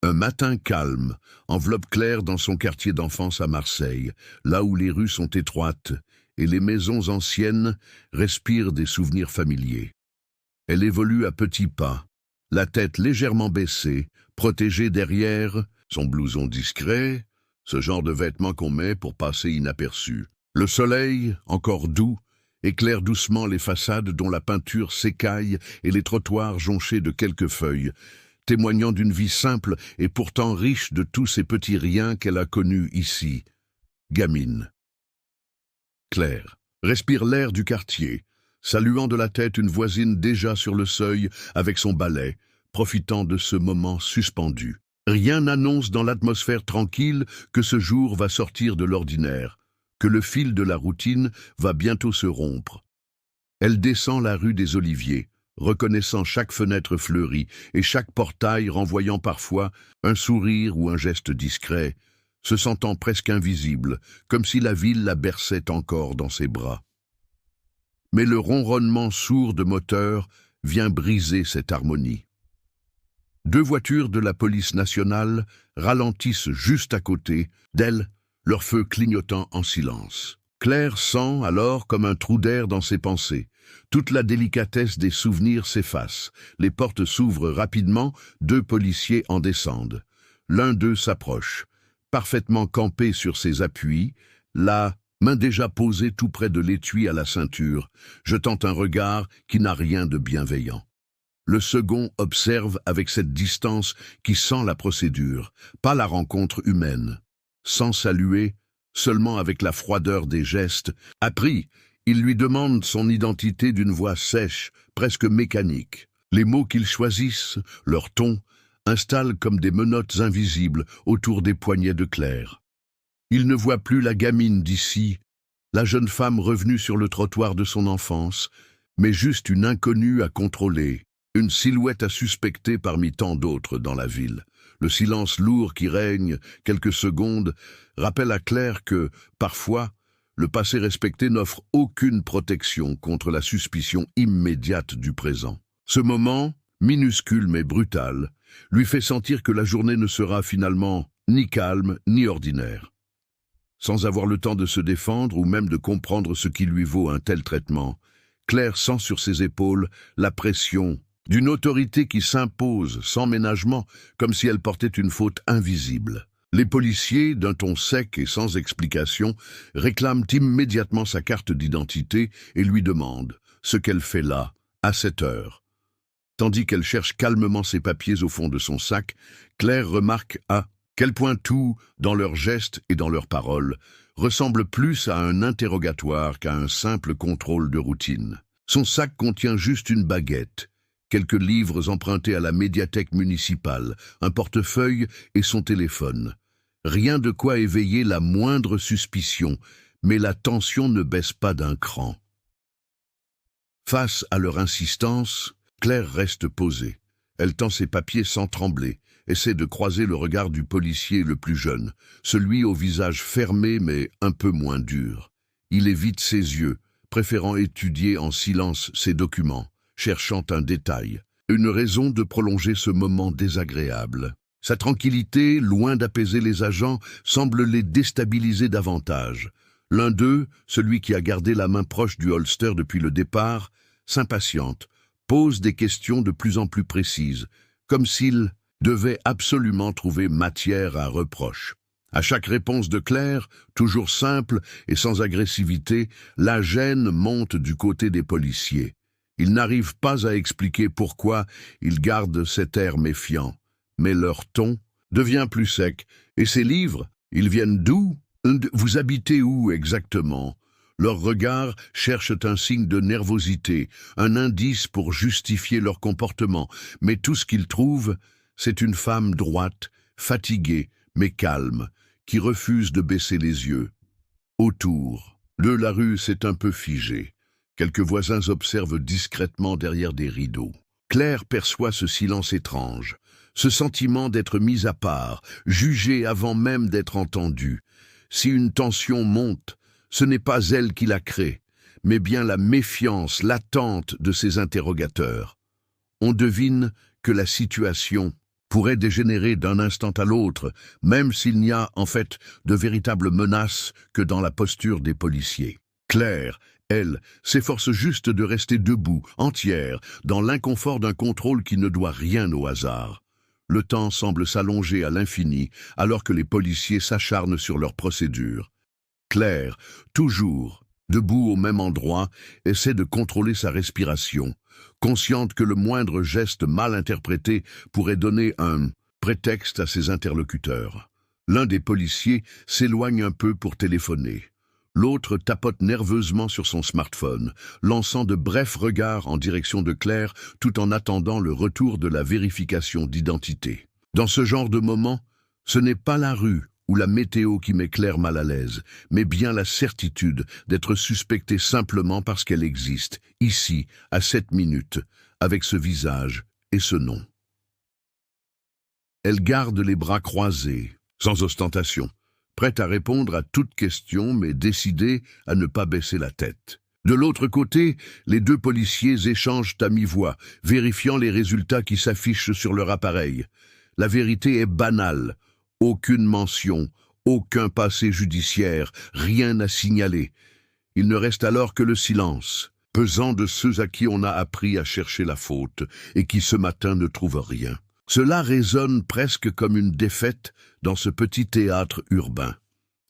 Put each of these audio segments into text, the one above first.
Un matin calme enveloppe Claire dans son quartier d'enfance à Marseille, là où les rues sont étroites et les maisons anciennes respirent des souvenirs familiers. Elle évolue à petits pas, la tête légèrement baissée, protégée derrière son blouson discret, ce genre de vêtements qu'on met pour passer inaperçu. Le soleil, encore doux, éclaire doucement les façades dont la peinture s'écaille et les trottoirs jonchés de quelques feuilles, témoignant d'une vie simple et pourtant riche de tous ces petits riens qu'elle a connus ici. Gamine. Claire respire l'air du quartier, saluant de la tête une voisine déjà sur le seuil avec son balai, profitant de ce moment suspendu. Rien n'annonce dans l'atmosphère tranquille que ce jour va sortir de l'ordinaire, que le fil de la routine va bientôt se rompre. Elle descend la rue des Oliviers, reconnaissant chaque fenêtre fleurie et chaque portail renvoyant parfois un sourire ou un geste discret, se sentant presque invisible, comme si la ville la berçait encore dans ses bras. Mais le ronronnement sourd de moteur vient briser cette harmonie. 2 voitures de la police nationale ralentissent juste à côté d'elle, leurs feux clignotant en silence. Claire sent alors comme un trou d'air dans ses pensées. Toute la délicatesse des souvenirs s'efface. Les portes s'ouvrent rapidement, 2 policiers en descendent. L'un d'eux s'approche, parfaitement campé sur ses appuis, la main déjà posée tout près de l'étui à la ceinture, jetant un regard qui n'a rien de bienveillant. Le second observe avec cette distance qui sent la procédure, pas la rencontre humaine. Sans saluer, seulement avec la froideur des gestes, appris, il lui demande son identité d'une voix sèche, presque mécanique. Les mots qu'ils choisissent, leur ton, installent comme des menottes invisibles autour des poignets de Claire. Il ne voit plus la gamine d'ici, la jeune femme revenue sur le trottoir de son enfance, mais juste une inconnue à contrôler, une silhouette à suspecter parmi tant d'autres dans la ville. Le silence lourd qui règne quelques secondes rappelle à Claire que, parfois, le passé respecté n'offre aucune protection contre la suspicion immédiate du présent. Ce moment, minuscule mais brutal, lui fait sentir que la journée ne sera finalement ni calme ni ordinaire. Sans avoir le temps de se défendre ou même de comprendre ce qui lui vaut un tel traitement, Claire sent sur ses épaules la pression d'une autorité qui s'impose sans ménagement, comme si elle portait une faute invisible. Les policiers, d'un ton sec et sans explication, réclament immédiatement sa carte d'identité et lui demandent ce qu'elle fait là, à cette heure. Tandis qu'elle cherche calmement ses papiers au fond de son sac, Claire remarque à quel point tout, dans leurs gestes et dans leurs paroles, ressemble plus à un interrogatoire qu'à un simple contrôle de routine. Son sac contient juste une baguette, quelques livres empruntés à la médiathèque municipale, un portefeuille et son téléphone. Rien de quoi éveiller la moindre suspicion, mais la tension ne baisse pas d'un cran. Face à leur insistance, Claire reste posée. Elle tend ses papiers sans trembler, essaie de croiser le regard du policier le plus jeune, celui au visage fermé mais un peu moins dur. Il évite ses yeux, préférant étudier en silence ses documents, cherchant un détail, une raison de prolonger ce moment désagréable. Sa tranquillité, loin d'apaiser les agents, semble les déstabiliser davantage. L'un d'eux, celui qui a gardé la main proche du holster depuis le départ, s'impatiente, pose des questions de plus en plus précises, comme s'il devait absolument trouver matière à reproche. À chaque réponse de Claire, toujours simple et sans agressivité, la gêne monte du côté des policiers. Ils n'arrivent pas à expliquer pourquoi ils gardent cet air méfiant, mais leur ton devient plus sec. Et ces livres, ils viennent d'où? Vous habitez où exactement? Leurs regards cherchent un signe de nervosité, un indice pour justifier leur comportement, mais tout ce qu'ils trouvent, c'est une femme droite, fatiguée, mais calme, qui refuse de baisser les yeux. Autour, la rue s'est un peu figée. Quelques voisins observent discrètement derrière des rideaux. Claire perçoit ce silence étrange, ce sentiment d'être mise à part, jugée avant même d'être entendue. Si une tension monte, ce n'est pas elle qui la crée, mais bien la méfiance, l'attente de ses interrogateurs. On devine que la situation pourrait dégénérer d'un instant à l'autre, même s'il n'y a, en fait, de véritables menaces que dans la posture des policiers. Claire, elle, s'efforce juste de rester debout, entière, dans l'inconfort d'un contrôle qui ne doit rien au hasard. Le temps semble s'allonger à l'infini, alors que les policiers s'acharnent sur leur procédure. Claire, toujours, debout au même endroit, essaie de contrôler sa respiration, consciente que le moindre geste mal interprété pourrait donner un prétexte à ses interlocuteurs. L'un des policiers s'éloigne un peu pour téléphoner. L'autre tapote nerveusement sur son smartphone, lançant de brefs regards en direction de Claire tout en attendant le retour de la vérification d'identité. Dans ce genre de moment, ce n'est pas la rue ou la météo qui met Claire mal à l'aise, mais bien la certitude d'être suspectée simplement parce qu'elle existe, ici, à 7 minutes, avec ce visage et ce nom. Elle garde les bras croisés, sans ostentation, prête à répondre à toute question, mais décidée à ne pas baisser la tête. De l'autre côté, les deux policiers échangent à mi-voix, vérifiant les résultats qui s'affichent sur leur appareil. La vérité est banale. Aucune mention, aucun passé judiciaire, rien à signaler. Il ne reste alors que le silence, pesant de ceux à qui on a appris à chercher la faute et qui ce matin ne trouvent rien. Cela résonne presque comme une défaite dans ce petit théâtre urbain.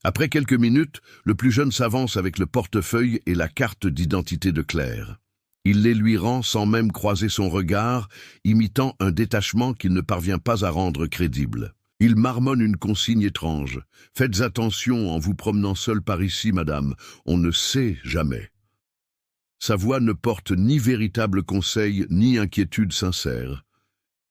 Après quelques minutes, le plus jeune s'avance avec le portefeuille et la carte d'identité de Claire. Il les lui rend sans même croiser son regard, imitant un détachement qu'il ne parvient pas à rendre crédible. Il marmonne une consigne étrange. « Faites attention en vous promenant seul par ici, madame, on ne sait jamais. » Sa voix ne porte ni véritable conseil, ni inquiétude sincère.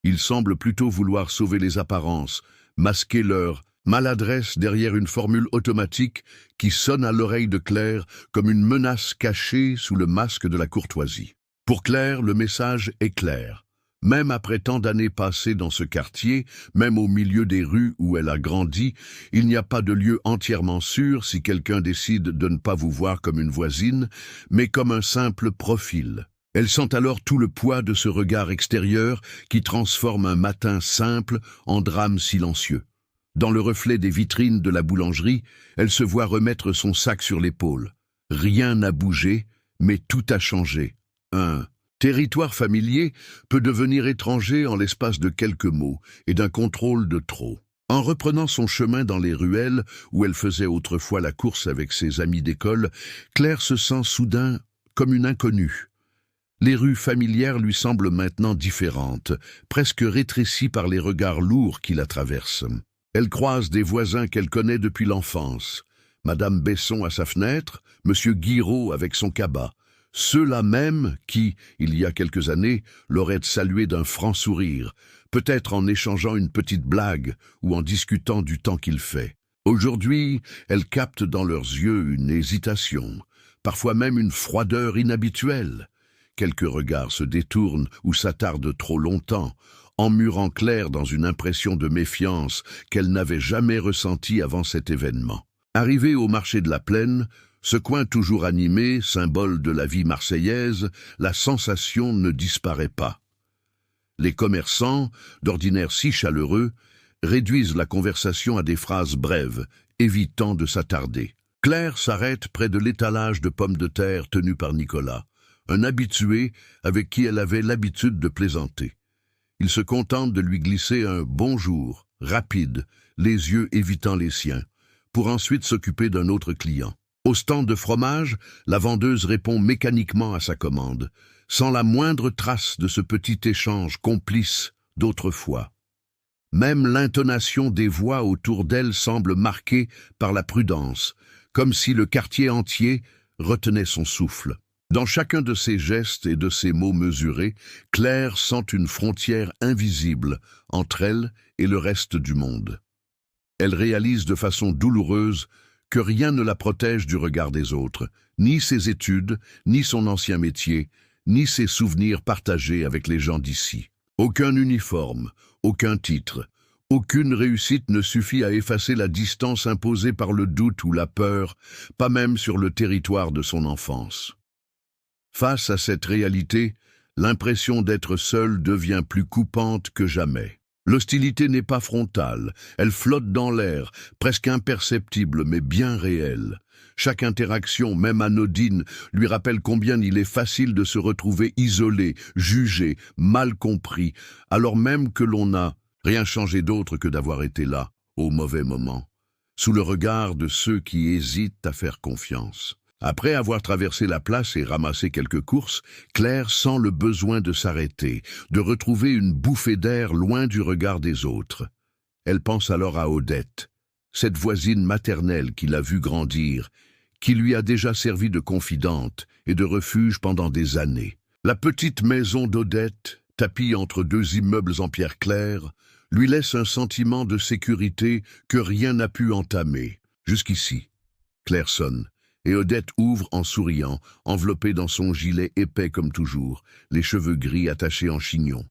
Il semble plutôt vouloir sauver les apparences, masquer leur maladresse derrière une formule automatique qui sonne à l'oreille de Claire comme une menace cachée sous le masque de la courtoisie. Pour Claire, le message est clair. Même après tant d'années passées dans ce quartier, même au milieu des rues où elle a grandi, il n'y a pas de lieu entièrement sûr si quelqu'un décide de ne pas vous voir comme une voisine, mais comme un simple profil. Elle sent alors tout le poids de ce regard extérieur qui transforme un matin simple en drame silencieux. Dans le reflet des vitrines de la boulangerie, elle se voit remettre son sac sur l'épaule. Rien n'a bougé, mais tout a changé. Un territoire familier peut devenir étranger en l'espace de quelques mots et d'un contrôle de trop. En reprenant son chemin dans les ruelles où elle faisait autrefois la course avec ses amis d'école, Claire se sent soudain comme une inconnue. Les rues familières lui semblent maintenant différentes, presque rétrécies par les regards lourds qui la traversent. Elle croise des voisins qu'elle connaît depuis l'enfance. Madame Besson à sa fenêtre, Monsieur Guiraud avec son cabas. Ceux-là même qui, il y a quelques années, l'auraient salué d'un franc sourire, peut-être en échangeant une petite blague ou en discutant du temps qu'il fait. Aujourd'hui, elle capte dans leurs yeux une hésitation, parfois même une froideur inhabituelle. Quelques regards se détournent ou s'attardent trop longtemps, emmurant Claire dans une impression de méfiance qu'elle n'avait jamais ressentie avant cet événement. Arrivée au marché de la Plaine, ce coin toujours animé, symbole de la vie marseillaise, la sensation ne disparaît pas. Les commerçants, d'ordinaire si chaleureux, réduisent la conversation à des phrases brèves, évitant de s'attarder. Claire s'arrête près de l'étalage de pommes de terre tenu par Nicolas, un habitué avec qui elle avait l'habitude de plaisanter. Il se contente de lui glisser un « bonjour » rapide, les yeux évitant les siens, pour ensuite s'occuper d'un autre client. Au stand de fromage, la vendeuse répond mécaniquement à sa commande, sans la moindre trace de ce petit échange complice d'autrefois. Même l'intonation des voix autour d'elle semble marquée par la prudence, comme si le quartier entier retenait son souffle. Dans chacun de ses gestes et de ses mots mesurés, Claire sent une frontière invisible entre elle et le reste du monde. Elle réalise de façon douloureuse que rien ne la protège du regard des autres, ni ses études, ni son ancien métier, ni ses souvenirs partagés avec les gens d'ici. Aucun uniforme, aucun titre, aucune réussite ne suffit à effacer la distance imposée par le doute ou la peur, pas même sur le territoire de son enfance. Face à cette réalité, l'impression d'être seule devient plus coupante que jamais. L'hostilité n'est pas frontale, elle flotte dans l'air, presque imperceptible mais bien réelle. Chaque interaction, même anodine, lui rappelle combien il est facile de se retrouver isolé, jugé, mal compris, alors même que l'on n'a rien changé d'autre que d'avoir été là, au mauvais moment, sous le regard de ceux qui hésitent à faire confiance. Après avoir traversé la place et ramassé quelques courses, Claire sent le besoin de s'arrêter, de retrouver une bouffée d'air loin du regard des autres. Elle pense alors à Odette, cette voisine maternelle qui l'a vue grandir, qui lui a déjà servi de confidente et de refuge pendant des années. La petite maison d'Odette, tapie entre deux immeubles en pierre claire, lui laisse un sentiment de sécurité que rien n'a pu entamer. Jusqu'ici, Claire sonne. Et Odette ouvre en souriant, enveloppée dans son gilet épais comme toujours, les cheveux gris attachés en chignon.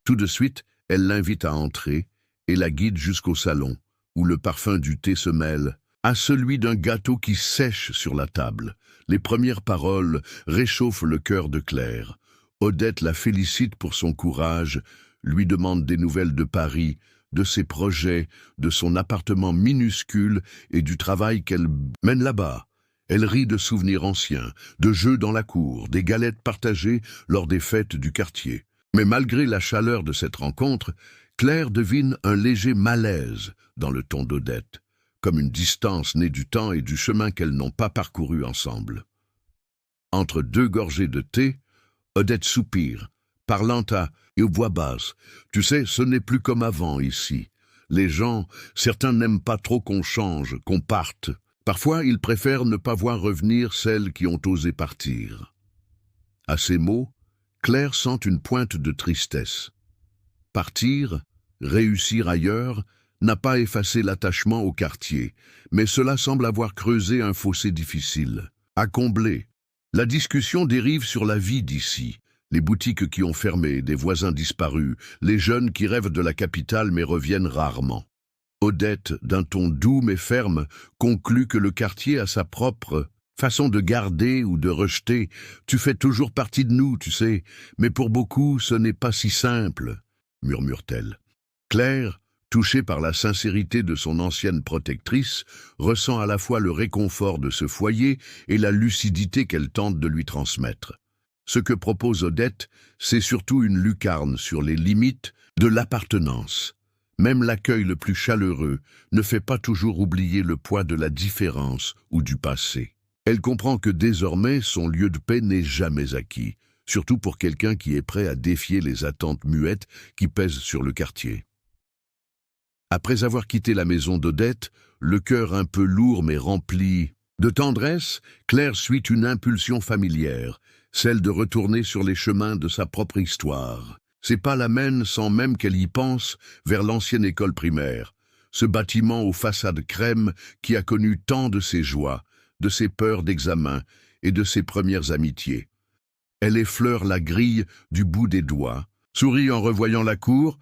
Tout de suite, elle l'invite à entrer et la guide jusqu'au salon, où le parfum du thé se mêle à celui d'un gâteau qui sèche sur la table. Les premières paroles réchauffent le cœur de Claire. Odette la félicite pour son courage, lui demande des nouvelles de Paris, de ses projets, de son appartement minuscule et du travail qu'elle mène là-bas. Elle rit de souvenirs anciens, de jeux dans la cour, des galettes partagées lors des fêtes du quartier. Mais malgré la chaleur de cette rencontre, Claire devine un léger malaise dans le ton d'Odette, comme une distance née du temps et du chemin qu'elles n'ont pas parcouru ensemble. Entre deux gorgées de thé, Odette soupire, parlant à et aux voix basses. « Tu sais, ce n'est plus comme avant ici. Les gens, certains n'aiment pas trop qu'on change, qu'on parte. Parfois, ils préfèrent ne pas voir revenir celles qui ont osé partir. » À ces mots, Claire sent une pointe de tristesse. Partir, réussir ailleurs, n'a pas effacé l'attachement au quartier, mais cela semble avoir creusé un fossé difficile, à combler. La discussion dérive sur la vie d'ici, les boutiques qui ont fermé, des voisins disparus, les jeunes qui rêvent de la capitale mais reviennent rarement. Odette, d'un ton doux mais ferme, conclut que le quartier a sa propre façon de garder ou de rejeter. « Tu fais toujours partie de nous, tu sais, mais pour beaucoup, ce n'est pas si simple, » murmure-t-elle. Claire, touchée par la sincérité de son ancienne protectrice, ressent à la fois le réconfort de ce foyer et la lucidité qu'elle tente de lui transmettre. Ce que propose Odette, c'est surtout une lucarne sur les limites de l'appartenance. Même l'accueil le plus chaleureux ne fait pas toujours oublier le poids de la différence ou du passé. Elle comprend que désormais son lieu de paix n'est jamais acquis, surtout pour quelqu'un qui est prêt à défier les attentes muettes qui pèsent sur le quartier. Après avoir quitté la maison d'Odette, le cœur un peu lourd mais rempli de tendresse, Claire suit une impulsion familière, celle de retourner sur les chemins de sa propre histoire. Ses pas l'amènent, sans même qu'elle y pense, vers l'ancienne école primaire, ce bâtiment aux façades crème qui a connu tant de ses joies, de ses peurs d'examen et de ses premières amitiés. Elle effleure la grille du bout des doigts, sourit en revoyant la cour,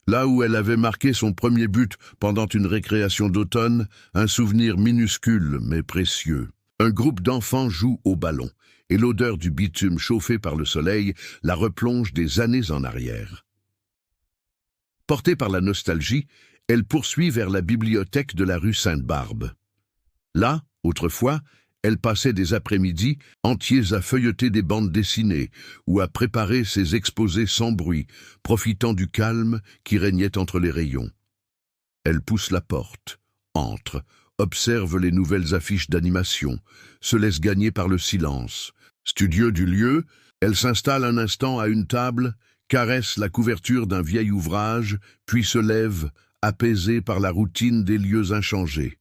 là où elle avait marqué son premier but pendant une récréation d'automne, un souvenir minuscule mais précieux. Un groupe d'enfants joue au ballon, et l'odeur du bitume chauffé par le soleil la replonge des années en arrière. Portée par la nostalgie, elle poursuit vers la bibliothèque de la rue Sainte-Barbe. Là, autrefois, elle passait des après-midi entiers à feuilleter des bandes dessinées ou à préparer ses exposés sans bruit, profitant du calme qui régnait entre les rayons. Elle pousse la porte, entre, observe les nouvelles affiches d'animation, se laisse gagner par le silence. Studieux du lieu, elle s'installe un instant à une table, caresse la couverture d'un vieil ouvrage, puis se lève, apaisée par la routine des lieux inchangés.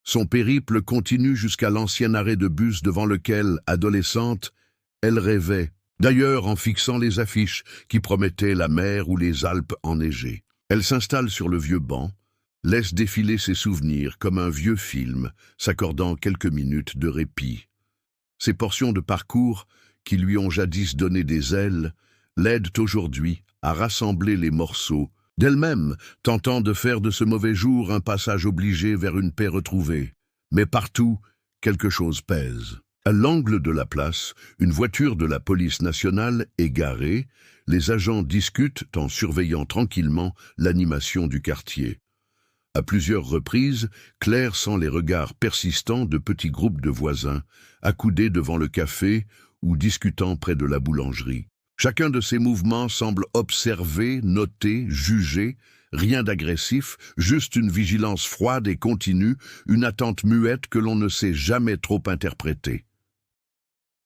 Son périple continue jusqu'à l'ancien arrêt de bus devant lequel, adolescente, elle rêvait, d'ailleurs en fixant les affiches qui promettaient la mer ou les Alpes enneigées. Elle s'installe sur le vieux banc, laisse défiler ses souvenirs comme un vieux film, s'accordant quelques minutes de répit. Ces portions de parcours, qui lui ont jadis donné des ailes, l'aident aujourd'hui à rassembler les morceaux, d'elle-même tentant de faire de ce mauvais jour un passage obligé vers une paix retrouvée. Mais partout, quelque chose pèse. À l'angle de la place, une voiture de la police nationale est garée. Les agents discutent en surveillant tranquillement l'animation du quartier. À plusieurs reprises, Claire sent les regards persistants de petits groupes de voisins, accoudés devant le café ou discutant près de la boulangerie. Chacun de ces mouvements semble observer, noter, juger. Rien d'agressif, juste une vigilance froide et continue, une attente muette que l'on ne sait jamais trop interpréter.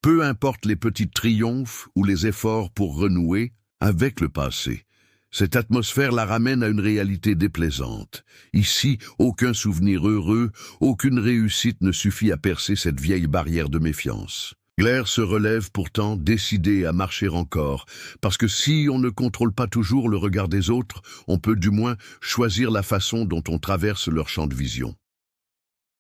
Peu importe les petits triomphes ou les efforts pour renouer avec le passé, cette atmosphère la ramène à une réalité déplaisante. Ici, aucun souvenir heureux, aucune réussite ne suffit à percer cette vieille barrière de méfiance. Claire se relève pourtant, décidée à marcher encore, parce que si on ne contrôle pas toujours le regard des autres, on peut du moins choisir la façon dont on traverse leur champ de vision.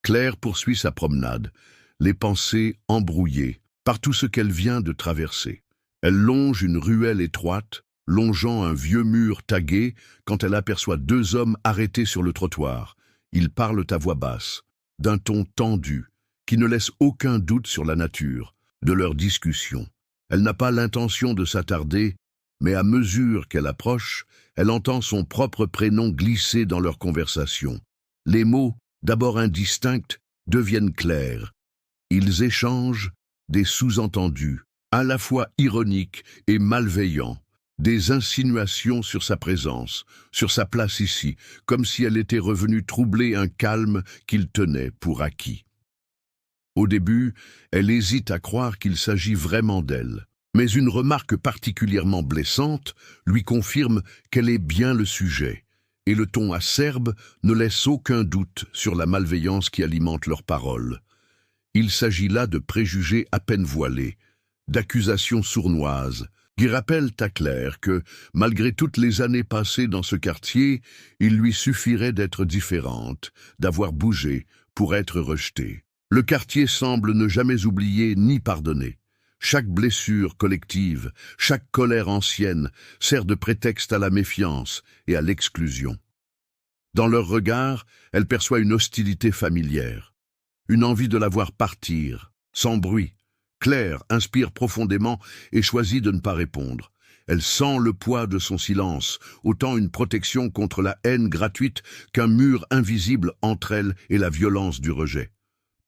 Claire poursuit sa promenade, les pensées embrouillées par tout ce qu'elle vient de traverser. Elle longe une ruelle étroite, longeant un vieux mur tagué, quand elle aperçoit deux hommes arrêtés sur le trottoir. Ils parlent à voix basse, d'un ton tendu, qui ne laisse aucun doute sur la nature de leur discussion. Elle n'a pas l'intention de s'attarder, mais à mesure qu'elle approche, elle entend son propre prénom glisser dans leur conversation. Les mots, d'abord indistincts, deviennent clairs. Ils échangent des sous-entendus, à la fois ironiques et malveillants, des insinuations sur sa présence, sur sa place ici, comme si elle était revenue troubler un calme qu'il tenait pour acquis. Au début, elle hésite à croire qu'il s'agit vraiment d'elle, mais une remarque particulièrement blessante lui confirme qu'elle est bien le sujet, et le ton acerbe ne laisse aucun doute sur la malveillance qui alimente leurs paroles. Il s'agit là de préjugés à peine voilés, d'accusations sournoises, qui rappellent à Claire que, malgré toutes les années passées dans ce quartier, il lui suffirait d'être différente, d'avoir bougé pour être rejetée. Le quartier semble ne jamais oublier ni pardonner. Chaque blessure collective, chaque colère ancienne sert de prétexte à la méfiance et à l'exclusion. Dans leur regard, elle perçoit une hostilité familière, une envie de la voir partir, sans bruit. Claire inspire profondément et choisit de ne pas répondre. Elle sent le poids de son silence, autant une protection contre la haine gratuite qu'un mur invisible entre elle et la violence du rejet.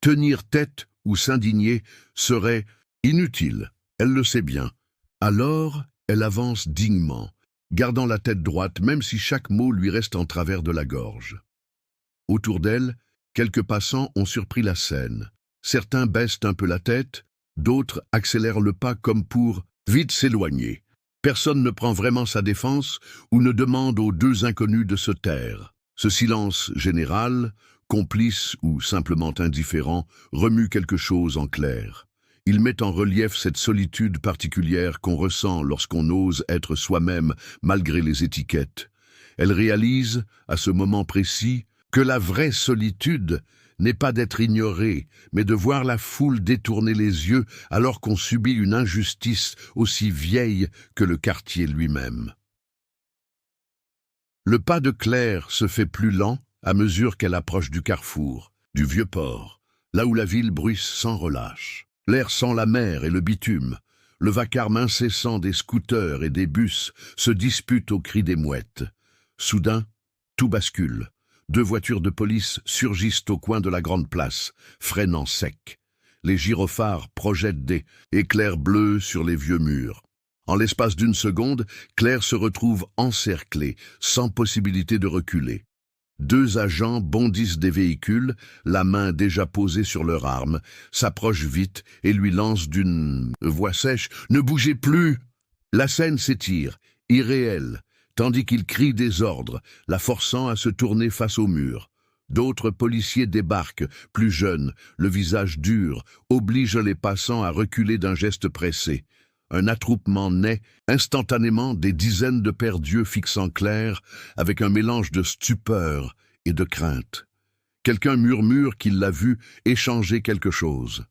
Tenir tête ou s'indigner serait inutile, elle le sait bien. Alors, elle avance dignement, gardant la tête droite même si chaque mot lui reste en travers de la gorge. Autour d'elle, quelques passants ont surpris la scène. Certains baissent un peu la tête, d'autres accélèrent le pas comme pour vite s'éloigner. Personne ne prend vraiment sa défense ou ne demande aux deux inconnus de se taire. Ce silence général, complice ou simplement indifférent, remue quelque chose en Claire. Il met en relief cette solitude particulière qu'on ressent lorsqu'on ose être soi-même malgré les étiquettes. Elle réalise, à ce moment précis, que la vraie solitude n'est pas d'être ignoré, mais de voir la foule détourner les yeux alors qu'on subit une injustice aussi vieille que le quartier lui-même. Le pas de Claire se fait plus lent à mesure qu'elle approche du carrefour, du vieux port, là où la ville bruisse sans relâche. L'air sent la mer et le bitume. Le vacarme incessant des scooters et des bus se dispute au cri des mouettes. Soudain, tout bascule. Deux voitures de police surgissent au coin de la grande place, freinant sec. Les gyrophares projettent des éclairs bleus sur les vieux murs. En l'espace d'une seconde, Claire se retrouve encerclée, sans possibilité de reculer. Deux agents bondissent des véhicules, la main déjà posée sur leur arme, s'approchent vite et lui lancent d'une voix sèche « Ne bougez plus !» La scène s'étire, irréelle, tandis qu'il crie des ordres, la forçant à se tourner face au mur. D'autres policiers débarquent, plus jeunes, le visage dur, obligent les passants à reculer d'un geste pressé. Un attroupement naît, instantanément des dizaines de paires d'yeux fixant Claire, avec un mélange de stupeur et de crainte. Quelqu'un murmure qu'il l'a vu échanger quelque chose.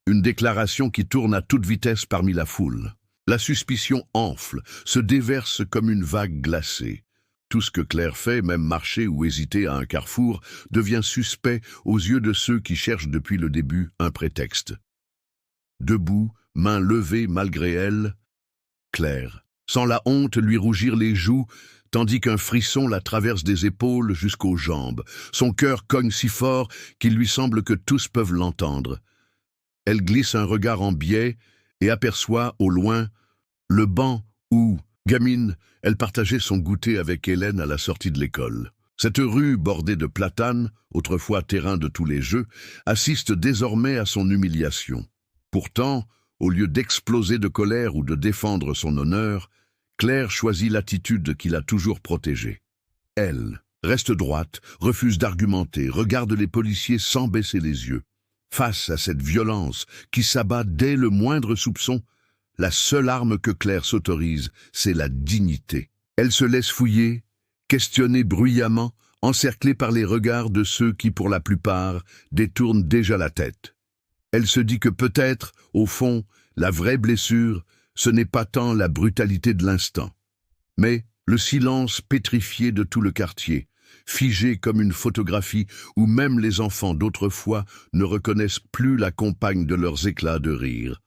Une déclaration qui tourne à toute vitesse parmi la foule. La suspicion enfle, se déverse comme une vague glacée. Tout ce que Claire fait, même marcher ou hésiter à un carrefour, devient suspect aux yeux de ceux qui cherchent depuis le début un prétexte. debout, main levée malgré elle. Claire, sans la honte lui rougir les joues, tandis qu'un frisson la traverse des épaules jusqu'aux jambes. Son cœur cogne si fort qu'il lui semble que tous peuvent l'entendre. Elle glisse un regard en biais et aperçoit, au loin, le banc où, gamine, elle partageait son goûter avec Hélène à la sortie de l'école. Cette rue bordée de platanes, autrefois terrain de tous les jeux, assiste désormais à son humiliation. Pourtant, au lieu d'exploser de colère ou de défendre son honneur, Claire choisit l'attitude qui l'a toujours protégée. Elle reste droite, refuse d'argumenter, regarde les policiers sans baisser les yeux. Face à cette violence qui s'abat dès le moindre soupçon, la seule arme que Claire s'autorise, c'est la dignité. Elle se laisse fouiller, questionner bruyamment, encerclée par les regards de ceux qui, pour la plupart, détournent déjà la tête. Elle se dit que peut-être, au fond, la vraie blessure, ce n'est pas tant la brutalité de l'instant, mais le silence pétrifié de tout le quartier, figé comme une photographie où même les enfants d'autrefois ne reconnaissent plus la compagne de leurs éclats de rire.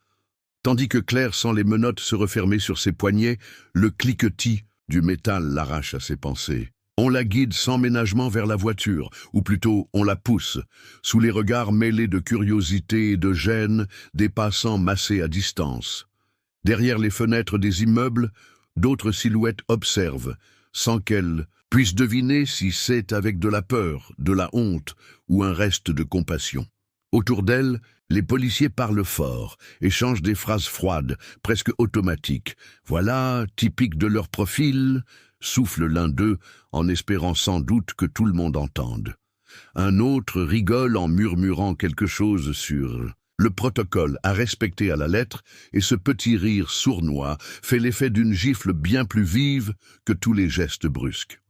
Tandis que Claire sent les menottes se refermer sur ses poignets, le cliquetis du métal l'arrache à ses pensées. On la guide sans ménagement vers la voiture, ou plutôt on la pousse, sous les regards mêlés de curiosité et de gêne des passants massés à distance. Derrière les fenêtres des immeubles, d'autres silhouettes observent, sans qu'elle puisse deviner si c'est avec de la peur, de la honte ou un reste de compassion. Autour d'elle, les policiers parlent fort, échangent des phrases froides, presque automatiques. Voilà, typique de leur profil, souffle l'un d'eux, en espérant sans doute que tout le monde entende. Un autre rigole en murmurant quelque chose sur le protocole à respecter à la lettre, et ce petit rire sournois fait l'effet d'une gifle bien plus vive que tous les gestes brusques.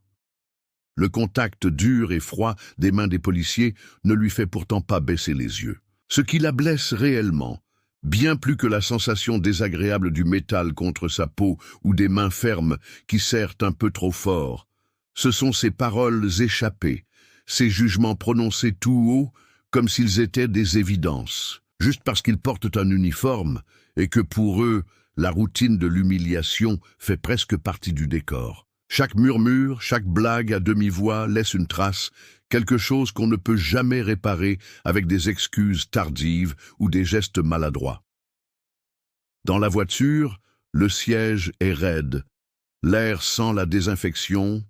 Le contact dur et froid des mains des policiers ne lui fait pourtant pas baisser les yeux. Ce qui la blesse réellement, bien plus que la sensation désagréable du métal contre sa peau ou des mains fermes qui serrent un peu trop fort, ce sont ces paroles échappées, ces jugements prononcés tout haut comme s'ils étaient des évidences, juste parce qu'ils portent un uniforme et que pour eux, la routine de l'humiliation fait presque partie du décor. Chaque murmure, chaque blague à demi-voix laisse une trace, quelque chose qu'on ne peut jamais réparer avec des excuses tardives ou des gestes maladroits. Dans la voiture, le siège est raide. L'air sent la désinfection,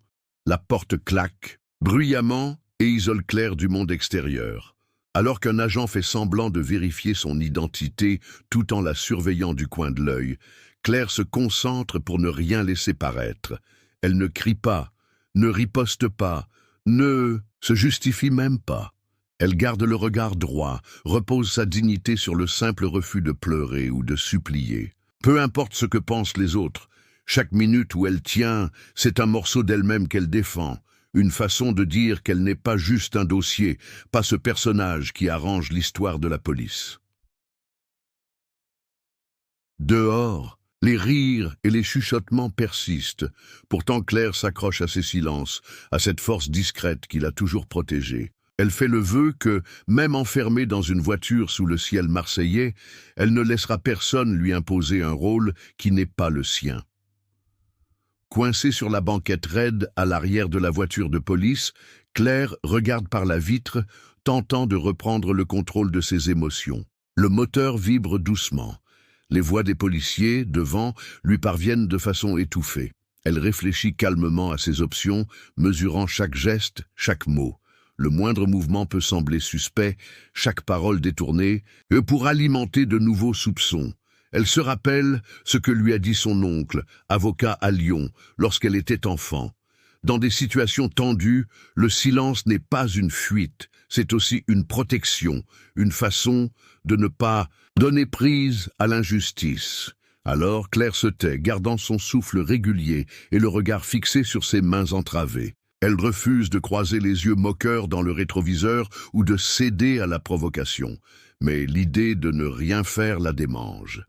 la porte claque, bruyamment et isole Claire du monde extérieur. Alors qu'un agent fait semblant de vérifier son identité tout en la surveillant du coin de l'œil, Claire se concentre pour ne rien laisser paraître. Elle ne crie pas, ne riposte pas, ne se justifie même pas. Elle garde le regard droit, repose sa dignité sur le simple refus de pleurer ou de supplier. Peu importe ce que pensent les autres, chaque minute où elle tient, c'est un morceau d'elle-même qu'elle défend, une façon de dire qu'elle n'est pas juste un dossier, pas ce personnage qui arrange l'histoire de la police. Dehors, les rires et les chuchotements persistent. Pourtant Claire s'accroche à ces silences, à cette force discrète qui l'a toujours protégée. Elle fait le vœu que, même enfermée dans une voiture sous le ciel marseillais, elle ne laissera personne lui imposer un rôle qui n'est pas le sien. Coincée sur la banquette raide à l'arrière de la voiture de police, Claire regarde par la vitre, tentant de reprendre le contrôle de ses émotions. Le moteur vibre doucement. Les voix des policiers, devant, lui parviennent de façon étouffée. Elle réfléchit calmement à ses options, mesurant chaque geste, chaque mot. Le moindre mouvement peut sembler suspect, chaque parole détournée, et pour alimenter de nouveaux soupçons. Elle se rappelle ce que lui a dit son oncle, avocat à Lyon, lorsqu'elle était enfant. Dans des situations tendues, le silence n'est pas une fuite, c'est aussi une protection, une façon de ne pas donner prise à l'injustice. Alors Claire se tait, gardant son souffle régulier et le regard fixé sur ses mains entravées. Elle refuse de croiser les yeux moqueurs dans le rétroviseur ou de céder à la provocation, mais l'idée de ne rien faire la démange.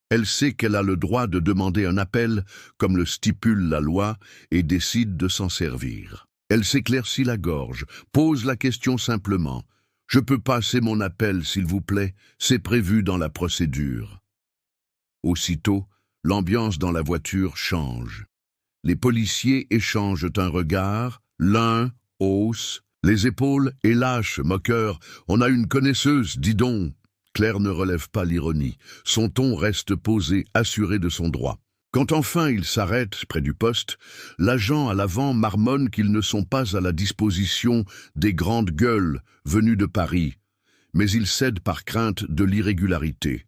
Elle sait qu'elle a le droit de demander un appel, comme le stipule la loi, et décide de s'en servir. Elle s'éclaircit la gorge, pose la question simplement. Je peux passer mon appel, s'il vous plaît, c'est prévu dans la procédure. » Aussitôt, l'ambiance dans la voiture change. Les policiers échangent un regard, l'un hausse les épaules et lâche, moqueur. « On a une connaisseuse, dis donc !» Claire ne relève pas l'ironie. Son ton reste posé, assuré de son droit. Quand enfin il s'arrête près du poste, l'agent à l'avant marmonne qu'ils ne sont pas à la disposition des grandes gueules venues de Paris, mais il cède par crainte de l'irrégularité.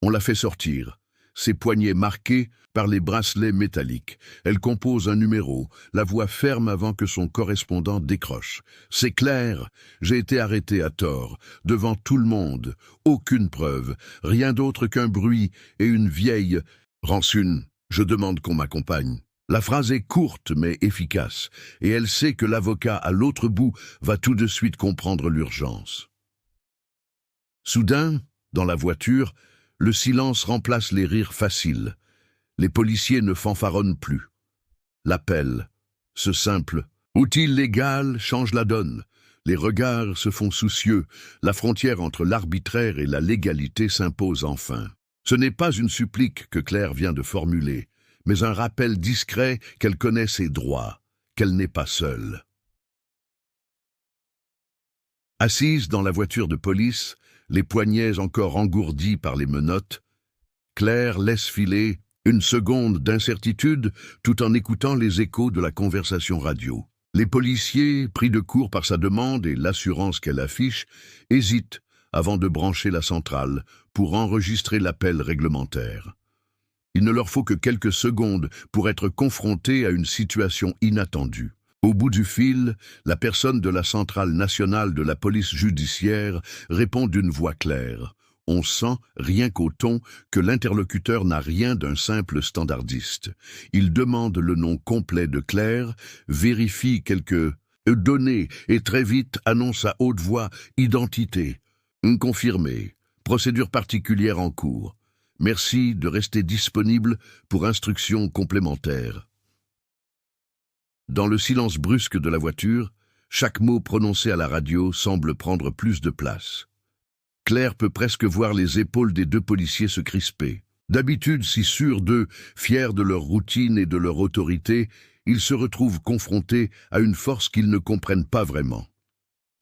On la fait sortir, ses poignets marqués par les bracelets métalliques. Elle compose un numéro, la voix ferme avant que son correspondant décroche. « C'est clair, j'ai été arrêté à tort, devant tout le monde. Aucune preuve, rien d'autre qu'un bruit et une vieille rancune. Je demande qu'on m'accompagne. » La phrase est courte mais efficace, et elle sait que l'avocat à l'autre bout va tout de suite comprendre l'urgence. Soudain, dans la voiture, le silence remplace les rires faciles. Les policiers ne fanfaronnent plus. L'appel, ce simple « outil légal » change la donne. Les regards se font soucieux. La frontière entre l'arbitraire et la légalité s'impose enfin. Ce n'est pas une supplique que Claire vient de formuler, mais un rappel discret qu'elle connaît ses droits, qu'elle n'est pas seule. Assise dans la voiture de police, les poignets encore engourdis par les menottes, Claire laisse filer une seconde d'incertitude tout en écoutant les échos de la conversation radio. Les policiers, pris de court par sa demande et l'assurance qu'elle affiche, hésitent avant de brancher la centrale pour enregistrer l'appel réglementaire. Il ne leur faut que quelques secondes pour être confrontés à une situation inattendue. Au bout du fil, la personne de la centrale nationale de la police judiciaire répond d'une voix claire. On sent, rien qu'au ton, que l'interlocuteur n'a rien d'un simple standardiste. Il demande le nom complet de Claire, vérifie quelques données et très vite annonce à haute voix « Identité ». Confirmé. Procédure particulière en cours. Merci de rester disponible pour instructions complémentaires. Dans le silence brusque de la voiture, chaque mot prononcé à la radio semble prendre plus de place. Claire peut presque voir les épaules des deux policiers se crisper. D'habitude si sûrs d'eux, fiers de leur routine et de leur autorité, ils se retrouvent confrontés à une force qu'ils ne comprennent pas vraiment.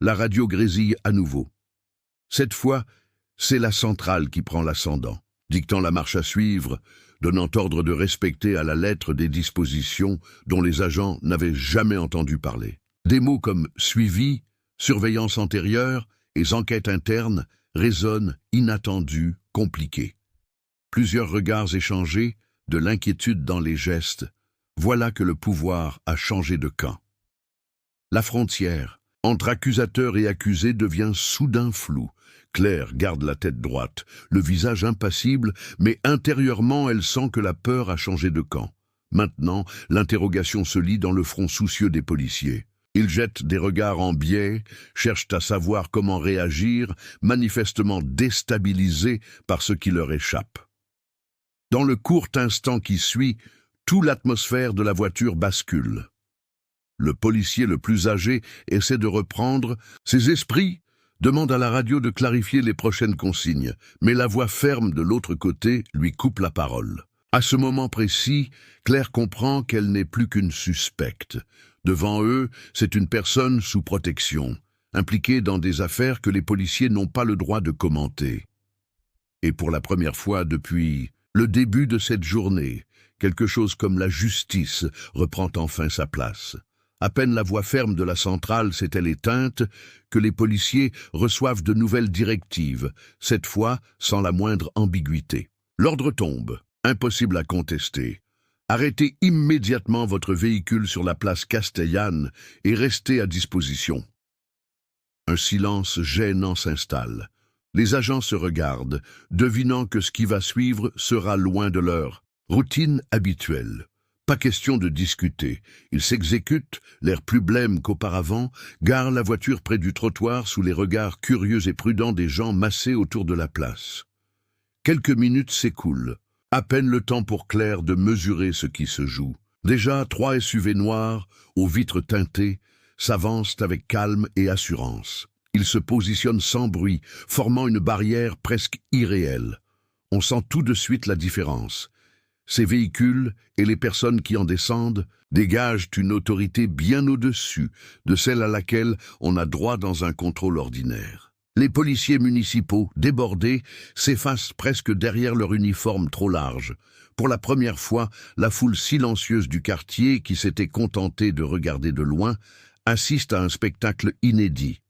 La radio grésille à nouveau. Cette fois, c'est la centrale qui prend l'ascendant, dictant la marche à suivre, donnant ordre de respecter à la lettre des dispositions dont les agents n'avaient jamais entendu parler. Des mots comme « suivi »,« surveillance antérieure » et « enquête interne » résonnent inattendus, compliqués. Plusieurs regards échangés, de l'inquiétude dans les gestes. Voilà que le pouvoir a changé de camp. La frontière entre accusateurs et accusés devient soudain floue. Claire garde la tête droite, le visage impassible, mais intérieurement elle sent que la peur a changé de camp. Maintenant, l'interrogation se lit dans le front soucieux des policiers. Ils jettent des regards en biais, cherchent à savoir comment réagir, manifestement déstabilisés par ce qui leur échappe. Dans le court instant qui suit, toute l'atmosphère de la voiture bascule. Le policier le plus âgé essaie de reprendre ses esprits, demande à la radio de clarifier les prochaines consignes, mais la voix ferme de l'autre côté lui coupe la parole. À ce moment précis, Claire comprend qu'elle n'est plus qu'une suspecte. Devant eux, c'est une personne sous protection, impliquée dans des affaires que les policiers n'ont pas le droit de commenter. Et pour la première fois depuis le début de cette journée, quelque chose comme la justice reprend enfin sa place. À peine la voix ferme de la centrale s'est-elle éteinte que les policiers reçoivent de nouvelles directives, cette fois sans la moindre ambiguïté. L'ordre tombe, impossible à contester. Arrêtez immédiatement votre véhicule sur la place Castellane et restez à disposition. Un silence gênant s'installe. Les agents se regardent, devinant que ce qui va suivre sera loin de leur routine habituelle. Pas question de discuter. Ils s'exécutent, l'air plus blême qu'auparavant, garent la voiture près du trottoir sous les regards curieux et prudents des gens massés autour de la place. Quelques minutes s'écoulent. À peine le temps pour Claire de mesurer ce qui se joue. Déjà, 3 SUV noirs, aux vitres teintées, s'avancent avec calme et assurance. Ils se positionnent sans bruit, formant une barrière presque irréelle. On sent tout de suite la différence. Ces véhicules et les personnes qui en descendent dégagent une autorité bien au-dessus de celle à laquelle on a droit dans un contrôle ordinaire. Les policiers municipaux, débordés, s'effacent presque derrière leur uniforme trop large. Pour la première fois, la foule silencieuse du quartier, qui s'était contentée de regarder de loin, assiste à un spectacle inédit.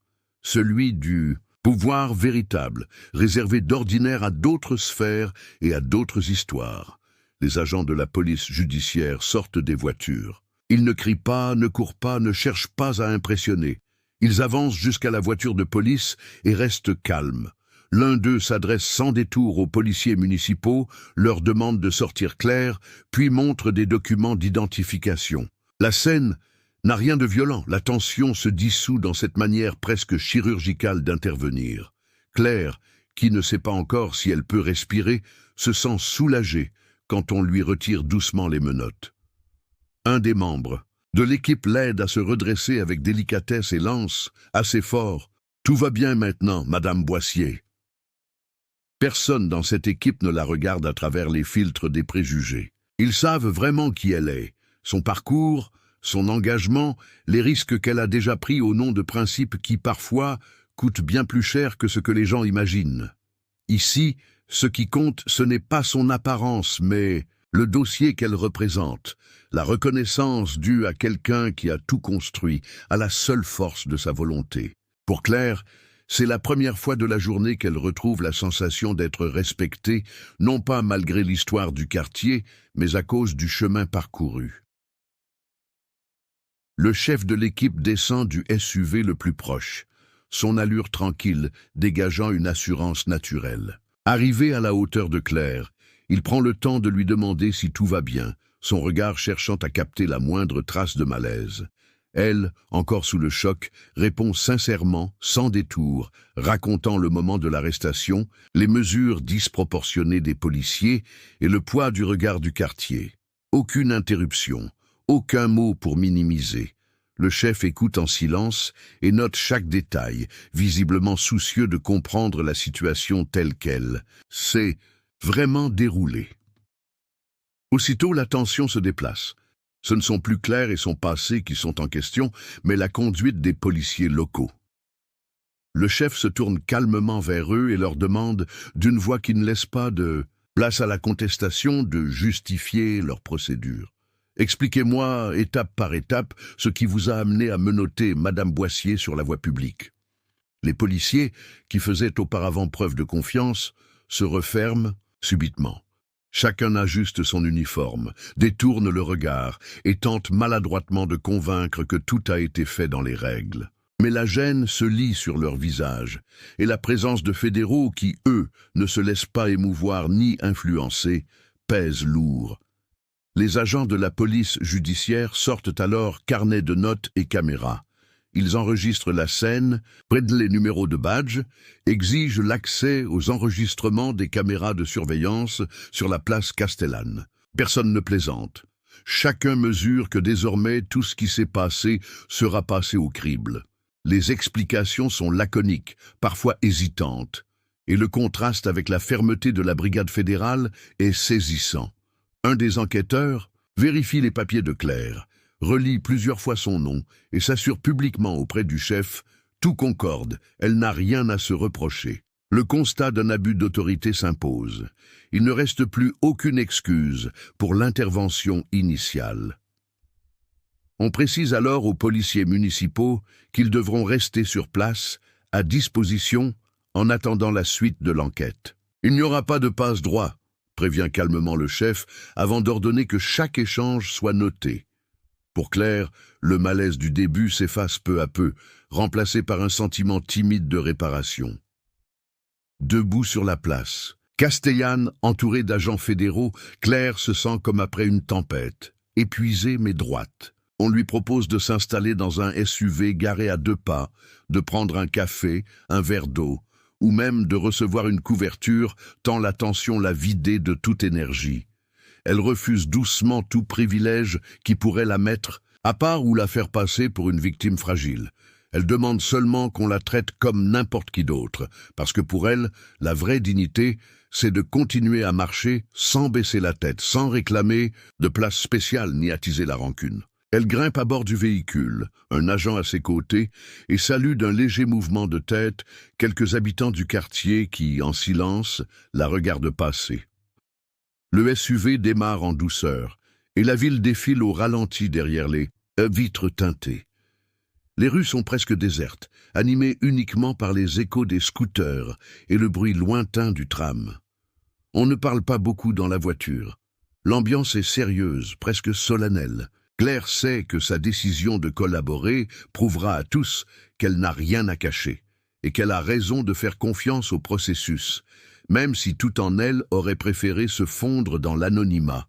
Celui du pouvoir véritable, réservé d'ordinaire à d'autres sphères et à d'autres histoires. Les agents de la police judiciaire sortent des voitures. Ils ne crient pas, ne courent pas, ne cherchent pas à impressionner. Ils avancent jusqu'à la voiture de police et restent calmes. L'un d'eux s'adresse sans détour aux policiers municipaux, leur demande de sortir clair, puis montre des documents d'identification. La scène n'a rien de violent, la tension se dissout dans cette manière presque chirurgicale d'intervenir. Claire, qui ne sait pas encore si elle peut respirer, se sent soulagée quand on lui retire doucement les menottes. Un des membres de l'équipe l'aide à se redresser avec délicatesse et lance, assez fort, « Tout va bien maintenant, Madame Boissier ». Personne dans cette équipe ne la regarde à travers les filtres des préjugés. Ils savent vraiment qui elle est, son parcours, son engagement, les risques qu'elle a déjà pris au nom de principes qui, parfois, coûtent bien plus cher que ce que les gens imaginent. Ici, ce qui compte, ce n'est pas son apparence, mais le dossier qu'elle représente, la reconnaissance due à quelqu'un qui a tout construit, à la seule force de sa volonté. Pour Claire, c'est la première fois de la journée qu'elle retrouve la sensation d'être respectée, non pas malgré l'histoire du quartier, mais à cause du chemin parcouru. Le chef de l'équipe descend du SUV le plus proche, son allure tranquille, dégageant une assurance naturelle. Arrivé à la hauteur de Claire, il prend le temps de lui demander si tout va bien, son regard cherchant à capter la moindre trace de malaise. Elle, encore sous le choc, répond sincèrement, sans détour, racontant le moment de l'arrestation, les mesures disproportionnées des policiers et le poids du regard du quartier. Aucune interruption, aucun mot pour minimiser. Le chef écoute en silence et note chaque détail, visiblement soucieux de comprendre la situation telle qu'elle. C'est vraiment déroulé. Aussitôt, la tension se déplace. Ce ne sont plus Claire et son passé qui sont en question, mais la conduite des policiers locaux. Le chef se tourne calmement vers eux et leur demande, d'une voix qui ne laisse pas de place à la contestation, de justifier leur procédure. « Expliquez-moi, étape par étape, ce qui vous a amené à menotter Madame Boissier sur la voie publique. » Les policiers, qui faisaient auparavant preuve de confiance, se referment subitement. Chacun ajuste son uniforme, détourne le regard et tente maladroitement de convaincre que tout a été fait dans les règles. Mais la gêne se lit sur leur visage, et la présence de fédéraux qui, eux, ne se laissent pas émouvoir ni influencer, pèse lourd. Les agents de la police judiciaire sortent alors carnet de notes et caméras. Ils enregistrent la scène, prennent les numéros de badge, exigent l'accès aux enregistrements des caméras de surveillance sur la place Castellane. Personne ne plaisante. Chacun mesure que désormais tout ce qui s'est passé sera passé au crible. Les explications sont laconiques, parfois hésitantes, et le contraste avec la fermeté de la brigade fédérale est saisissant. Un des enquêteurs vérifie les papiers de Claire, relit plusieurs fois son nom et s'assure publiquement auprès du chef « Tout concorde, elle n'a rien à se reprocher ». Le constat d'un abus d'autorité s'impose. Il ne reste plus aucune excuse pour l'intervention initiale. On précise alors aux policiers municipaux qu'ils devront rester sur place, à disposition, en attendant la suite de l'enquête. Il n'y aura pas de passe-droit, prévient calmement le chef, avant d'ordonner que chaque échange soit noté. Pour Claire, le malaise du début s'efface peu à peu, remplacé par un sentiment timide de réparation. Debout sur la place, Castellane, entourée d'agents fédéraux, Claire se sent comme après une tempête, épuisée mais droite. On lui propose de s'installer dans un SUV garé à 2 pas, de prendre un café, un verre d'eau, ou même de recevoir une couverture tant la tension l'a vidée de toute énergie. Elle refuse doucement tout privilège qui pourrait la mettre à part ou la faire passer pour une victime fragile. Elle demande seulement qu'on la traite comme n'importe qui d'autre, parce que pour elle, la vraie dignité, c'est de continuer à marcher sans baisser la tête, sans réclamer de place spéciale ni attiser la rancune. Elle grimpe à bord du véhicule, un agent à ses côtés, et salue d'un léger mouvement de tête quelques habitants du quartier qui, en silence, la regardent passer. Le SUV démarre en douceur, et la ville défile au ralenti derrière les vitres teintées. Les rues sont presque désertes, animées uniquement par les échos des scooters et le bruit lointain du tram. On ne parle pas beaucoup dans la voiture. L'ambiance est sérieuse, presque solennelle. Claire sait que sa décision de collaborer prouvera à tous qu'elle n'a rien à cacher et qu'elle a raison de faire confiance au processus, même si tout en elle aurait préféré se fondre dans l'anonymat.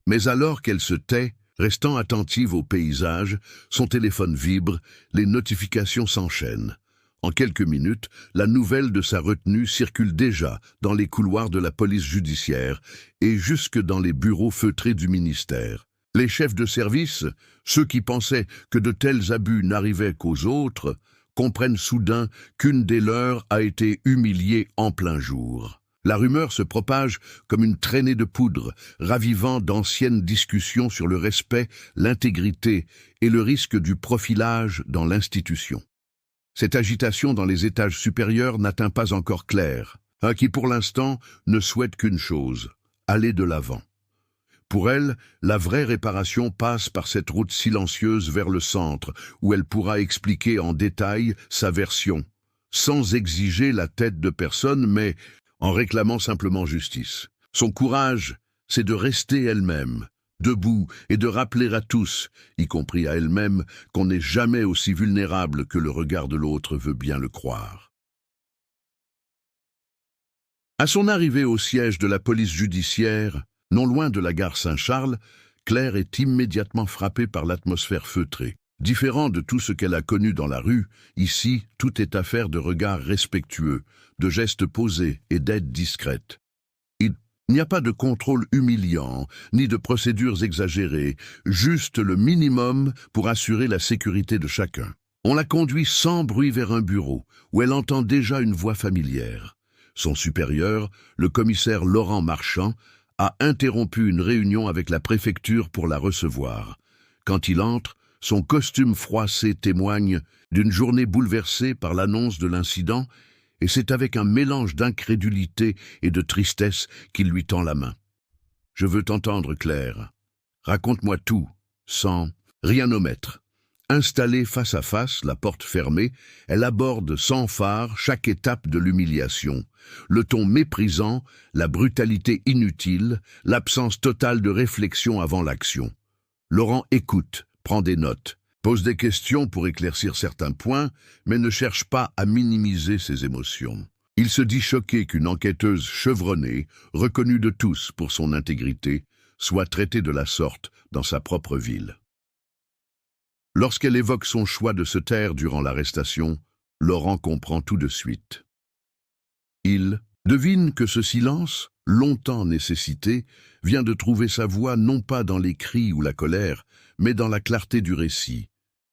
Mais alors qu'elle se tait, restant attentive au paysage, son téléphone vibre, les notifications s'enchaînent. En quelques minutes, la nouvelle de sa retenue circule déjà dans les couloirs de la police judiciaire et jusque dans les bureaux feutrés du ministère. Les chefs de service, ceux qui pensaient que de tels abus n'arrivaient qu'aux autres, comprennent soudain qu'une des leurs a été humiliée en plein jour. La rumeur se propage comme une traînée de poudre, ravivant d'anciennes discussions sur le respect, l'intégrité et le risque du profilage dans l'institution. Cette agitation dans les étages supérieurs n'atteint pas encore Claire, qui pour l'instant ne souhaite qu'une chose, aller de l'avant. Pour elle, la vraie réparation passe par cette route silencieuse vers le centre, où elle pourra expliquer en détail sa version, sans exiger la tête de personne, mais en réclamant simplement justice. Son courage, c'est de rester elle-même, debout, et de rappeler à tous, y compris à elle-même, qu'on n'est jamais aussi vulnérable que le regard de l'autre veut bien le croire. À son arrivée au siège de la police judiciaire, non loin de la gare Saint-Charles, Claire est immédiatement frappée par l'atmosphère feutrée. Différent de tout ce qu'elle a connu dans la rue, ici, tout est affaire de regards respectueux, de gestes posés et d'aides discrètes. Il n'y a pas de contrôle humiliant, ni de procédures exagérées, juste le minimum pour assurer la sécurité de chacun. On la conduit sans bruit vers un bureau, où elle entend déjà une voix familière. Son supérieur, le commissaire Laurent Marchand, a interrompu une réunion avec la préfecture pour la recevoir. Quand il entre, son costume froissé témoigne d'une journée bouleversée par l'annonce de l'incident, et c'est avec un mélange d'incrédulité et de tristesse qu'il lui tend la main. « Je veux t'entendre, Claire. Raconte-moi tout, sans rien omettre. » Installée face à face, la porte fermée, elle aborde sans phare chaque étape de l'humiliation. Le ton méprisant, la brutalité inutile, l'absence totale de réflexion avant l'action. Laurent écoute, prend des notes, pose des questions pour éclaircir certains points, mais ne cherche pas à minimiser ses émotions. Il se dit choqué qu'une enquêteuse chevronnée, reconnue de tous pour son intégrité, soit traitée de la sorte dans sa propre ville. Lorsqu'elle évoque son choix de se taire durant l'arrestation, Laurent comprend tout de suite. Il devine que ce silence, longtemps nécessité, vient de trouver sa voie non pas dans les cris ou la colère, mais dans la clarté du récit,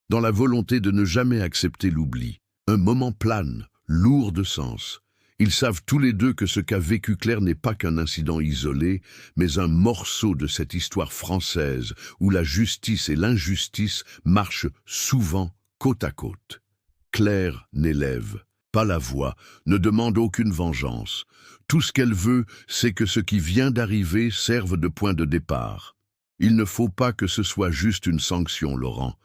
dans la volonté de ne jamais accepter l'oubli. Un moment plane, lourd de sens. Ils savent tous les deux que ce qu'a vécu Claire n'est pas qu'un incident isolé, mais un morceau de cette histoire française où la justice et l'injustice marchent souvent côte à côte. Claire n'élève pas la voix, ne demande aucune vengeance. Tout ce qu'elle veut, c'est que ce qui vient d'arriver serve de point de départ. Il ne faut pas que ce soit juste une sanction, Laurent.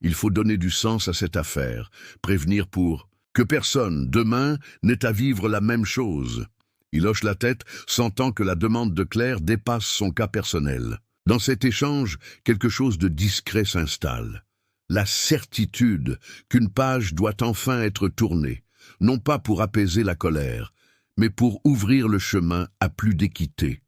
Il faut donner du sens à cette affaire, prévenir pour que personne, demain, n'ait à vivre la même chose. Il hoche la tête, sentant que la demande de Claire dépasse son cas personnel. Dans cet échange, quelque chose de discret s'installe. La certitude qu'une page doit enfin être tournée, non pas pour apaiser la colère, mais pour ouvrir le chemin à plus d'équité.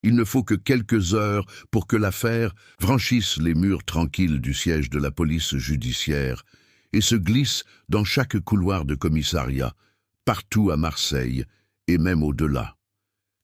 Il ne faut que quelques heures pour que l'affaire franchisse les murs tranquilles du siège de la police judiciaire et se glisse dans chaque couloir de commissariat, partout à Marseille et même au-delà.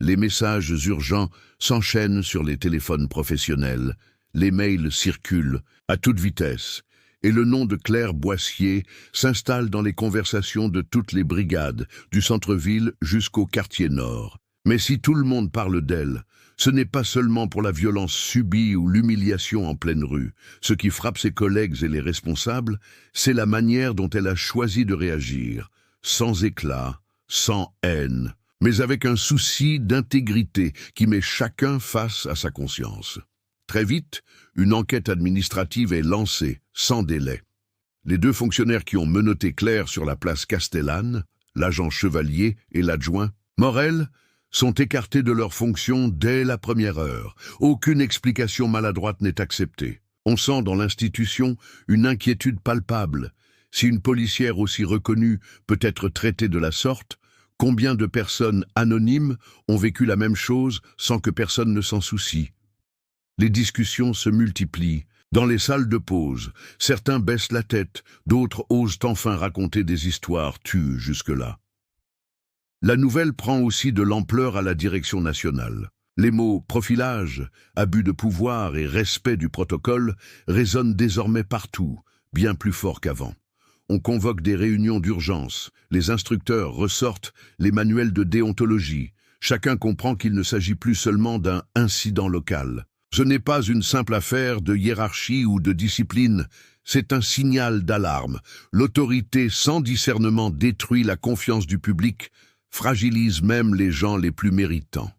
Les messages urgents s'enchaînent sur les téléphones professionnels, les mails circulent à toute vitesse, et le nom de Claire Boissier s'installe dans les conversations de toutes les brigades, du centre-ville jusqu'au quartier nord. Mais si tout le monde parle d'elle, ce n'est pas seulement pour la violence subie ou l'humiliation en pleine rue. Ce qui frappe ses collègues et les responsables, c'est la manière dont elle a choisi de réagir, sans éclat, sans haine, mais avec un souci d'intégrité qui met chacun face à sa conscience. Très vite, une enquête administrative est lancée, sans délai. Les deux fonctionnaires qui ont menotté Claire sur la place Castellane, l'agent Chevalier et l'adjoint Morel, sont écartés de leurs fonctions dès la première heure. Aucune explication maladroite n'est acceptée. On sent dans l'institution une inquiétude palpable. Si une policière aussi reconnue peut être traitée de la sorte, combien de personnes anonymes ont vécu la même chose sans que personne ne s'en soucie? Les discussions se multiplient. Dans les salles de pause, certains baissent la tête, d'autres osent enfin raconter des histoires tues jusque-là. La nouvelle prend aussi de l'ampleur à la direction nationale. Les mots « profilage »,« abus de pouvoir » et « respect du protocole » résonnent désormais partout, bien plus fort qu'avant. On convoque des réunions d'urgence, les instructeurs ressortent les manuels de déontologie. Chacun comprend qu'il ne s'agit plus seulement d'un incident local. Ce n'est pas une simple affaire de hiérarchie ou de discipline, c'est un signal d'alarme. L'autorité sans discernement détruit la confiance du public, fragilise même les gens les plus méritants.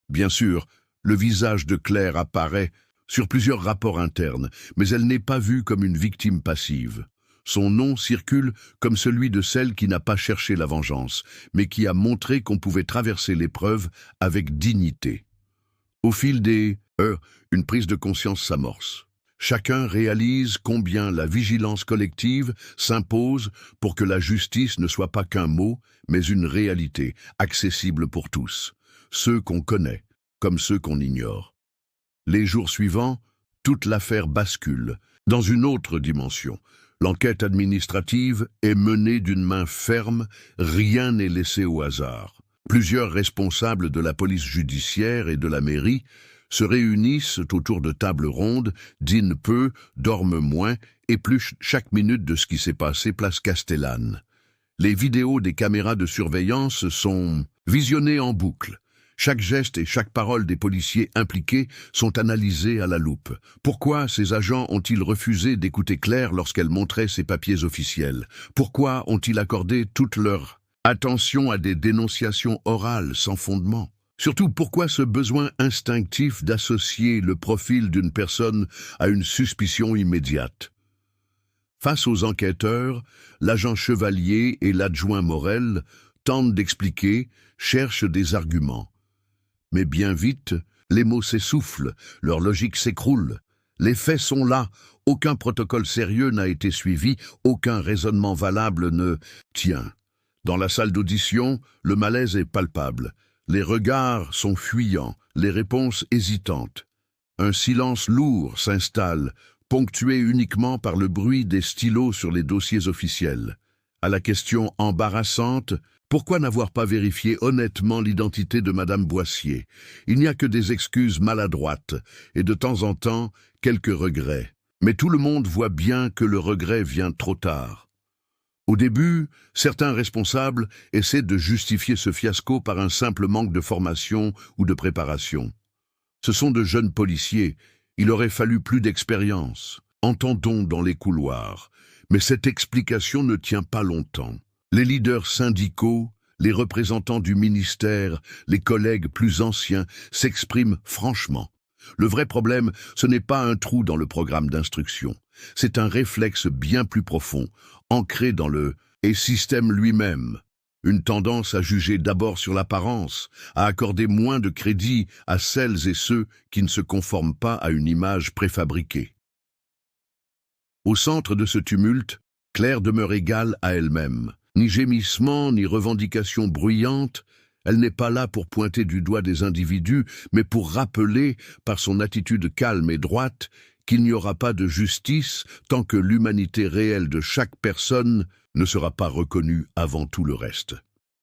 Bien sûr, le visage de Claire apparaît sur plusieurs rapports internes, mais elle n'est pas vue comme une victime passive. Son nom circule comme celui de celle qui n'a pas cherché la vengeance, mais qui a montré qu'on pouvait traverser l'épreuve avec dignité. Au fil des heures, une prise de conscience s'amorce. Chacun réalise combien la vigilance collective s'impose pour que la justice ne soit pas qu'un mot, mais une réalité, accessible pour tous, ceux qu'on connaît comme ceux qu'on ignore. Les jours suivants, toute l'affaire bascule dans une autre dimension. L'enquête administrative est menée d'une main ferme, rien n'est laissé au hasard. Plusieurs responsables de la police judiciaire et de la mairie se réunissent autour de tables rondes, dînent peu, dorment moins, épluchent chaque minute de ce qui s'est passé place Castellane. Les vidéos des caméras de surveillance sont visionnées en boucle. Chaque geste et chaque parole des policiers impliqués sont analysés à la loupe. Pourquoi ces agents ont-ils refusé d'écouter Claire lorsqu'elle montrait ses papiers officiels? Pourquoi ont-ils accordé toute leur attention à des dénonciations orales sans fondement? Surtout, pourquoi ce besoin instinctif d'associer le profil d'une personne à une suspicion immédiate? Face aux enquêteurs, l'agent Chevalier et l'adjoint Morel tentent d'expliquer, cherchent des arguments. Mais bien vite, les mots s'essoufflent, leur logique s'écroule. Les faits sont là, aucun protocole sérieux n'a été suivi, aucun raisonnement valable ne tient. Dans la salle d'audition, le malaise est palpable. Les regards sont fuyants, les réponses hésitantes. Un silence lourd s'installe, ponctué uniquement par le bruit des stylos sur les dossiers officiels. À la question embarrassante « Pourquoi n'avoir pas vérifié honnêtement l'identité de Madame Boissier ?» Il n'y a que des excuses maladroites et de temps en temps quelques regrets. Mais tout le monde voit bien que le regret vient trop tard. Au début, certains responsables essaient de justifier ce fiasco par un simple manque de formation ou de préparation. Ce sont de jeunes policiers, il aurait fallu plus d'expérience. Entendons dans les couloirs, mais cette explication ne tient pas longtemps. Les leaders syndicaux, les représentants du ministère, les collègues plus anciens s'expriment franchement. Le vrai problème, ce n'est pas un trou dans le programme d'instruction. C'est un réflexe bien plus profond, ancré dans le système lui-même. Une tendance à juger d'abord sur l'apparence, à accorder moins de crédit à celles et ceux qui ne se conforment pas à une image préfabriquée. Au centre de ce tumulte, Claire demeure égale à elle-même. Ni gémissement, ni revendication bruyante, elle n'est pas là pour pointer du doigt des individus, mais pour rappeler, par son attitude calme et droite, qu'il n'y aura pas de justice tant que l'humanité réelle de chaque personne ne sera pas reconnue avant tout le reste.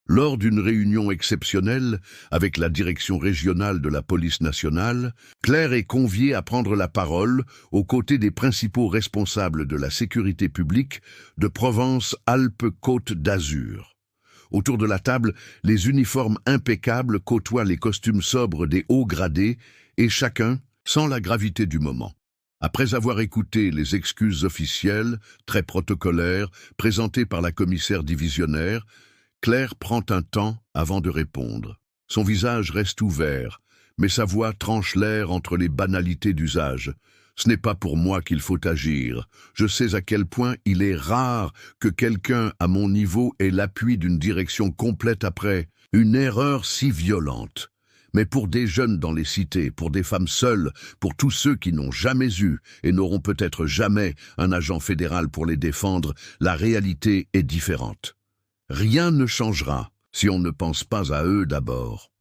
Lors d'une réunion exceptionnelle avec la direction régionale de la police nationale, Claire est conviée à prendre la parole aux côtés des principaux responsables de la sécurité publique de Provence-Alpes-Côte d'Azur. Autour de la table, les uniformes impeccables côtoient les costumes sobres des hauts gradés et chacun sent la gravité du moment. Après avoir écouté les excuses officielles, très protocolaires, présentées par la commissaire divisionnaire, Claire prend un temps avant de répondre. Son visage reste ouvert, mais sa voix tranche l'air entre les banalités d'usage. Ce n'est pas pour moi qu'il faut agir. Je sais à quel point il est rare que quelqu'un à mon niveau ait l'appui d'une direction complète après une erreur si violente. Mais pour des jeunes dans les cités, pour des femmes seules, pour tous ceux qui n'ont jamais eu et n'auront peut-être jamais un agent fédéral pour les défendre, la réalité est différente. Rien ne changera si on ne pense pas à eux d'abord.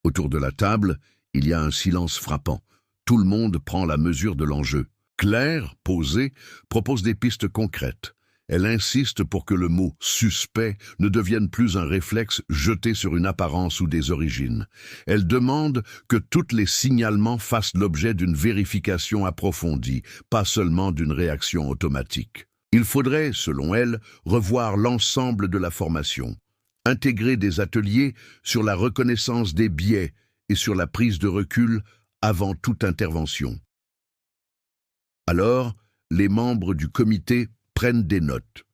Autour de la table, il y a un silence frappant. Tout le monde prend la mesure de l'enjeu. Claire, posée, propose des pistes concrètes. Elle insiste pour que le mot « suspect » ne devienne plus un réflexe jeté sur une apparence ou des origines. Elle demande que tous les signalements fassent l'objet d'une vérification approfondie, pas seulement d'une réaction automatique. Il faudrait, selon elle, revoir l'ensemble de la formation, intégrer des ateliers sur la reconnaissance des biais et sur la prise de recul avant toute intervention. Alors, les membres du comité prennent des notes.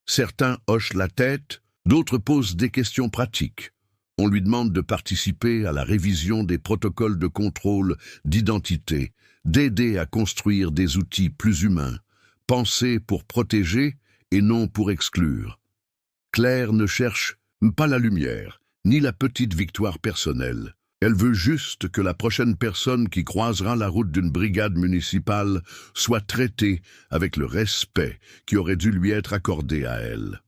Certains hochent la tête, d'autres posent des questions pratiques. On lui demande de participer à la révision des protocoles de contrôle d'identité, d'aider à construire des outils plus humains, penser pour protéger et non pour exclure. Claire ne cherche pas la lumière, ni la petite victoire personnelle. Elle veut juste que la prochaine personne qui croisera la route d'une brigade municipale soit traitée avec le respect qui aurait dû lui être accordé à elle.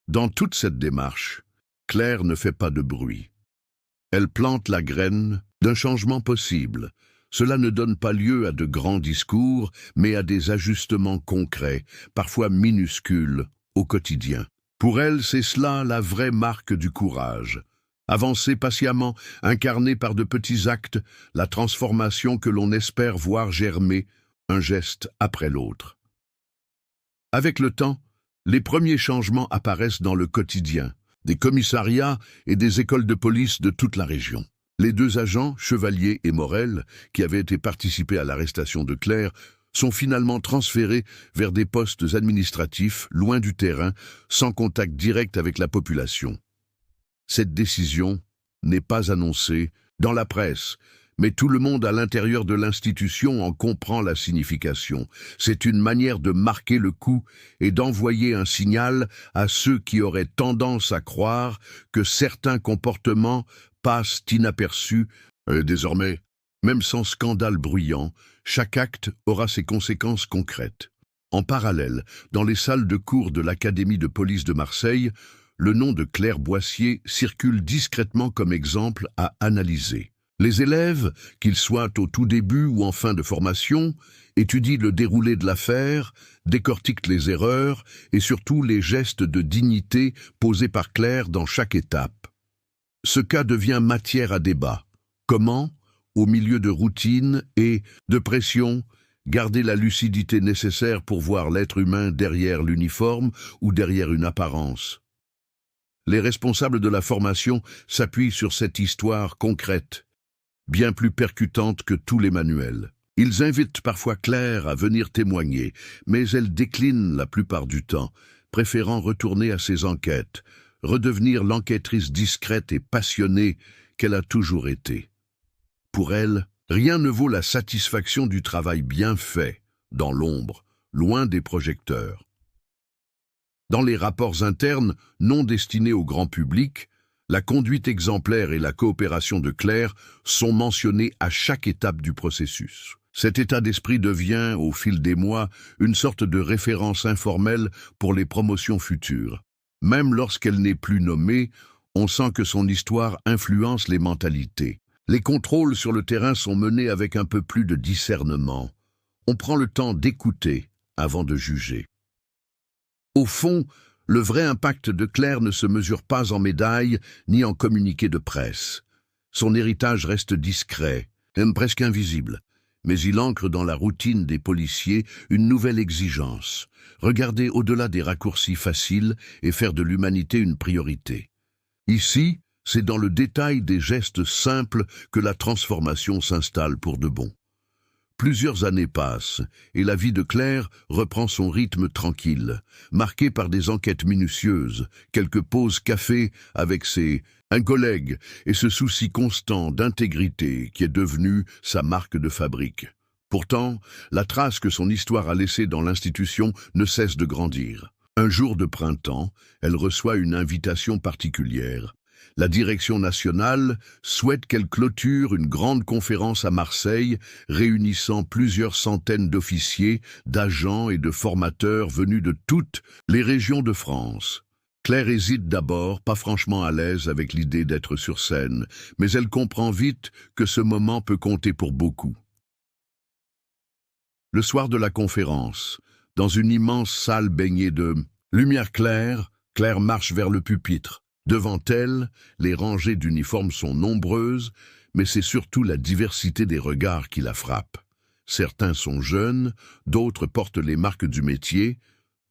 Dans toute cette démarche, Claire ne fait pas de bruit. Elle plante la graine d'un changement possible. Cela ne donne pas lieu à de grands discours, mais à des ajustements concrets, parfois minuscules, au quotidien. Pour elle, c'est cela la vraie marque du courage. Avancer patiemment, incarner par de petits actes, la transformation que l'on espère voir germer, un geste après l'autre. Avec le temps, les premiers changements apparaissent dans le quotidien, des commissariats et des écoles de police de toute la région. Les deux agents, Chevalier et Morel, qui avaient été participés à l'arrestation de Claire, sont finalement transférés vers des postes administratifs, loin du terrain, sans contact direct avec la population. Cette décision n'est pas annoncée dans la presse, mais tout le monde à l'intérieur de l'institution en comprend la signification. C'est une manière de marquer le coup et d'envoyer un signal à ceux qui auraient tendance à croire que certains comportements passent inaperçus. Désormais, même sans scandale bruyant, chaque acte aura ses conséquences concrètes. En parallèle, dans les salles de cours de l'Académie de police de Marseille, le nom de Claire Boissier circule discrètement comme exemple à analyser. Les élèves, qu'ils soient au tout début ou en fin de formation, étudient le déroulé de l'affaire, décortiquent les erreurs et surtout les gestes de dignité posés par Claire dans chaque étape. Ce cas devient matière à débat. Comment, au milieu de routine et de pression, garder la lucidité nécessaire pour voir l'être humain derrière l'uniforme ou derrière une apparence? Les responsables de la formation s'appuient sur cette histoire concrète, bien plus percutante que tous les manuels. Ils invitent parfois Claire à venir témoigner, mais elle décline la plupart du temps, préférant retourner à ses enquêtes, redevenir l'enquêtrice discrète et passionnée qu'elle a toujours été. Pour elle, rien ne vaut la satisfaction du travail bien fait, dans l'ombre, loin des projecteurs. Dans les rapports internes non destinés au grand public, la conduite exemplaire et la coopération de Claire sont mentionnées à chaque étape du processus. Cet état d'esprit devient, au fil des mois, une sorte de référence informelle pour les promotions futures. Même lorsqu'elle n'est plus nommée, on sent que son histoire influence les mentalités. Les contrôles sur le terrain sont menés avec un peu plus de discernement. On prend le temps d'écouter avant de juger. Au fond, Le vrai impact de Claire ne se mesure pas en médailles ni en communiqués de presse. Son héritage reste discret, même presque invisible. Mais il ancre dans la routine des policiers une nouvelle exigence. Regarder au-delà des raccourcis faciles et faire de l'humanité une priorité. Ici, c'est dans le détail des gestes simples que la transformation s'installe pour de bon. Plusieurs années passent, et la vie de Claire reprend son rythme tranquille, marqué par des enquêtes minutieuses, quelques pauses café avec un collègue et ce souci constant d'intégrité qui est devenu sa marque de fabrique. Pourtant, la trace que son histoire a laissée dans l'institution ne cesse de grandir. Un jour de printemps, elle reçoit une invitation particulière. La direction nationale souhaite qu'elle clôture une grande conférence à Marseille, réunissant plusieurs centaines d'officiers, d'agents et de formateurs venus de toutes les régions de France. Claire hésite d'abord, pas franchement à l'aise avec l'idée d'être sur scène, mais elle comprend vite que ce moment peut compter pour beaucoup. Le soir de la conférence, dans une immense salle baignée de lumière claire, Claire marche vers le pupitre. Devant elle, les rangées d'uniformes sont nombreuses, mais c'est surtout la diversité des regards qui la frappe. Certains sont jeunes, d'autres portent les marques du métier,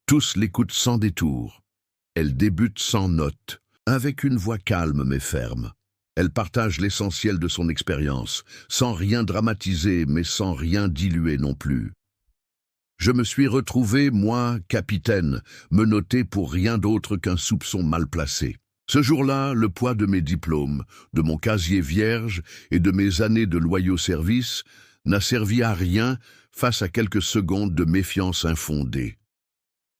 tous l'écoutent sans détour. Elle débute sans notes, avec une voix calme mais ferme. Elle partage l'essentiel de son expérience, sans rien dramatiser mais sans rien diluer non plus. Je me suis retrouvé, moi, capitaine, menotté pour rien d'autre qu'un soupçon mal placé. Ce jour-là, le poids de mes diplômes, de mon casier vierge et de mes années de loyaux services n'a servi à rien face à quelques secondes de méfiance infondée.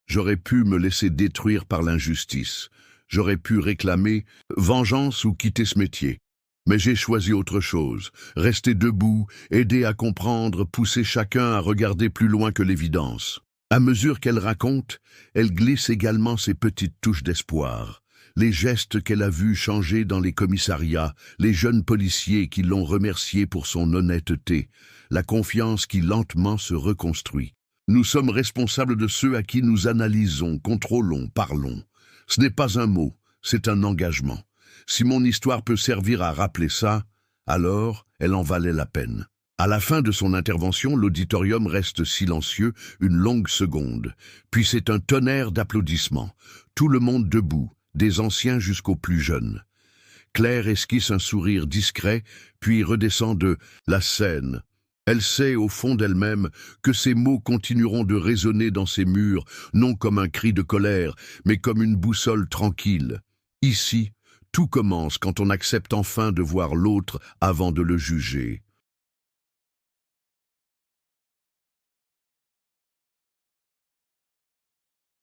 J'aurais pu me laisser détruire par l'injustice. J'aurais pu réclamer vengeance ou quitter ce métier. Mais j'ai choisi autre chose, rester debout, aider à comprendre, pousser chacun à regarder plus loin que l'évidence. À mesure qu'elle raconte, elle glisse également ses petites touches d'espoir. Les gestes qu'elle a vus changer dans les commissariats, les jeunes policiers qui l'ont remercié pour son honnêteté, la confiance qui lentement se reconstruit. Nous sommes responsables de ceux à qui nous analysons, contrôlons, parlons. Ce n'est pas un mot, c'est un engagement. Si mon histoire peut servir à rappeler ça, alors elle en valait la peine. À la fin de son intervention, l'auditorium reste silencieux une longue seconde. Puis c'est un tonnerre d'applaudissements. Tout le monde debout, des anciens jusqu'aux plus jeunes. Claire esquisse un sourire discret, puis redescend de la scène. Elle sait au fond d'elle-même que ces mots continueront de résonner dans ses murs, non comme un cri de colère, mais comme une boussole tranquille. Ici, tout commence quand on accepte enfin de voir l'autre avant de le juger.